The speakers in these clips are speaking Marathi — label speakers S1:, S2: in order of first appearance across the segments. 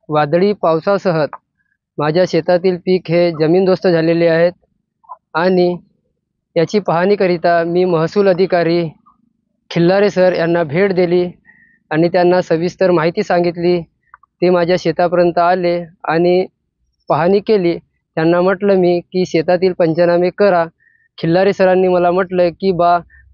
S1: वादळी पावसासह माझ्या शेतातील पीक हे जमीनदोस्त झालेले आहेत आणि याची पाहणीकरिता मी महसूल अधिकारी खिल्लारे सर यांना भेट दिली आणि त्यांना सविस्तर माहिती सांगितली। ते माझ्या शेतापर्यंत आले आणि पाहणी केली। त्यांना म्हटलं मी की शेतातील पंचनामे करा। खिल्लारे सरांनी मला म्हटलं की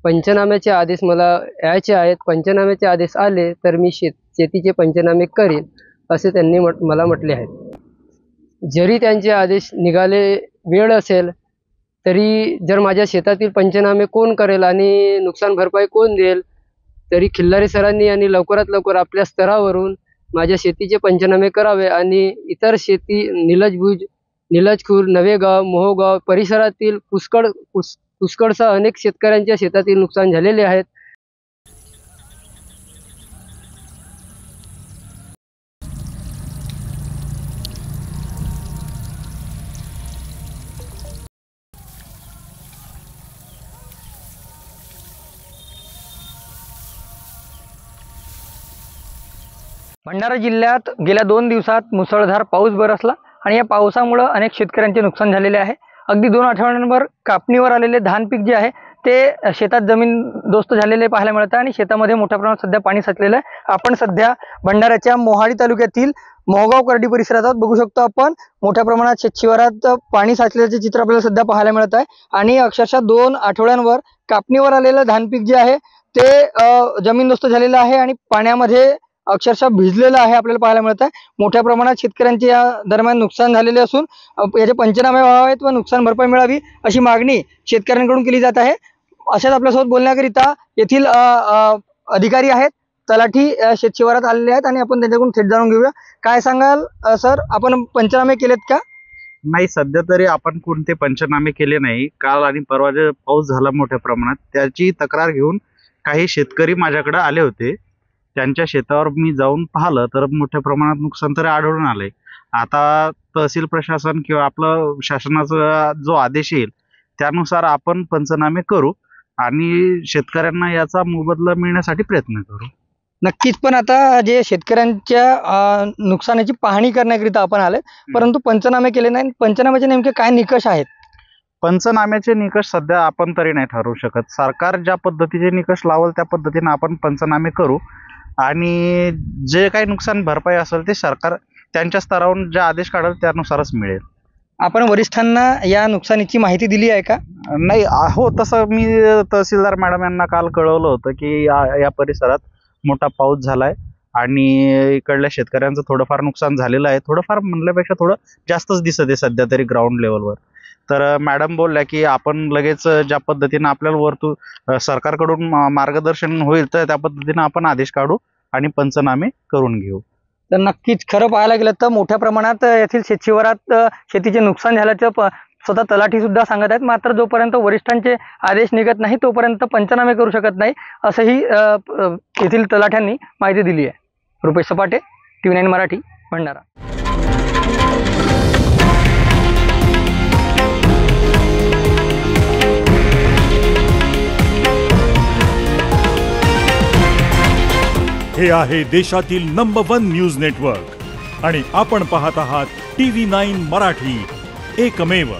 S1: पंचनाम्याचे आदेश मला यायचे आहेत, पंचनाम्याचे आदेश आले तर मी शेतीचे पंचनामे करीन असे त्यांनी मला म्हटले आहे। जरी त्यांचे आदेश निघाले वेळ असेल तरी जर माझ्या शेतातील पंचनामे कोण करेल आणि नुकसान भरपाई कोण देईल, तरी खिल्लारे सरांनी आणि लवकरात लवकर आपल्या स्तरावरून माझ्या शेतीचे पंचनामे करावे आणि इतर शेती निलजखूर, नवेगाव, मोहोगाव परिसरातील पुष्कळसह अनेक शेतकऱ्यांच्या शेतातील नुकसान झालेले आहेत।
S2: भंडारा जिल्ह्यात गेल्या 2 दिवसात मुसळधार पाऊस बरसला आणि या पावसामुळे अनेक शेतकऱ्यांचे नुकसान झालेले आहे। अगदी 2 आठवड्यांवर कापणीवर आलेले धान पीक जे आहे ते शेतात जमीनदोस्त झालेले पाहायला मिळतं आणि शेतामध्ये मोठ्या प्रमाणात सध्या पाणी साचलेलं आहे। आपण सध्या भंडाऱ्याच्या मोहाडी तालुक्यातील मोहगाव करडी परिसरात बघू शकतो। आपण मोठ्या प्रमाणात शेतशिवारात पाणी साचल्याचे चित्र आपल्याला सध्या पाहायला मिळत आहे आणि अक्षरशः 2 आठवड्यांवर कापणीवर आलेलं धान पीक जे आहे ते जमीनदोस्त झालेलं आहे आणि पाण्यामध्ये अक्षरशः भिजलेलं आहे आपल्याला पाहायला मिळत आहे। मोठ्या प्रमाणात शेतकऱ्यांचे या दरम्यान नुकसान झालेले असून याचे पंचनामे व्हावेत व नुकसान भरपाई मिळावी अशी मागणी शेतकऱ्यांकडून केली जात आहे। अशाच आपल्यासोबत बोलण्याकरिता येथील अधिकारी आहेत, तलाठी शेतशिवारात आलेले आहेत आणि आपण त्यांच्याकडून थेट जाणून घेऊया। काय सांगाल सर, आपण पंचनामे केलेत का?
S3: नाही, सध्या तरी आपण कोणते पंचनामे केले नाही। काल आणि परवा जे पाऊस झाला मोठ्या प्रमाणात त्याची तक्रार घेऊन काही शेतकरी माझ्याकडे आले होते। त्यांच्या शेतावर मी जाऊन पाहिलं तर मोठ्या प्रमाणात नुकसान तरी आढळून आलंय। आता तहसील प्रशासन किंवा आपलं शासनाचा जो आदेश येईल त्यानुसार आपण पंचनामे करू आणि शेतकऱ्यांना याचा मोबदला मिळण्यासाठी प्रयत्न करू।
S2: नक्कीच, पण आता जे शेतकऱ्यांच्या नुकसानाची पाहणी करण्याकरिता आपण आले परंतु पंचनामे केले नाही। पंचनाम्याचे नेमके काय निकष आहेत?
S3: पंचनाम्याचे निकष सध्या आपण तरी नाही ठरवू शकत। सरकार ज्या पद्धतीचे निकष लावल त्या पद्धतीने आपण पंचनामे करू आणि जे काही नुकसान भरपाई असेल ते सरकार त्यांच्या स्तरावरून जे आदेश काढेल त्यानुसारच मिळेल।
S2: आपण वरिष्ठांना या नुकसानीची माहिती दिली आहे का?
S3: नाही, हो, तसं मी तहसीलदार मॅडम यांना काल कळवलं होतं की या परिसरात मोठा पाऊस झालाय आणि इकडल्या शेतकऱ्यांचं थोडंफार नुकसान झालेलं आहे। थोडंफार म्हणल्यापेक्षा थोडं जास्तच दिसत आहे सध्या तरी ग्राउंड लेवलवर। तर मॅडम बोलल्या की आपण लगेच ज्या पद्धतीने आपल्याला वरतून सरकारकडून मार्गदर्शन होईल तर त्या पद्धतीने आपण आदेश काढू आणि पंचनामे करून घेऊ।
S2: तर नक्कीच खरं पाहायला गेलं तर मोठ्या प्रमाणात येथील शेतशिवारात शेतीचे नुकसान झाल्याचं स्वतः तलाठी सुद्धा सांगत आहेत। मात्र जोपर्यंत वरिष्ठांचे आदेश निघत नाही तोपर्यंत पंचनामे करू शकत नाही असंही येथील तलाठ्यांनी माहिती दिली आहे। रुपेश सपाटे, TV9 मराठी, भंडारा।
S4: हे आहे देशातील नंबर 1 न्यूज नेटवर्क आणि आपण पाहत आहात TV9 मराठी, एकमेव।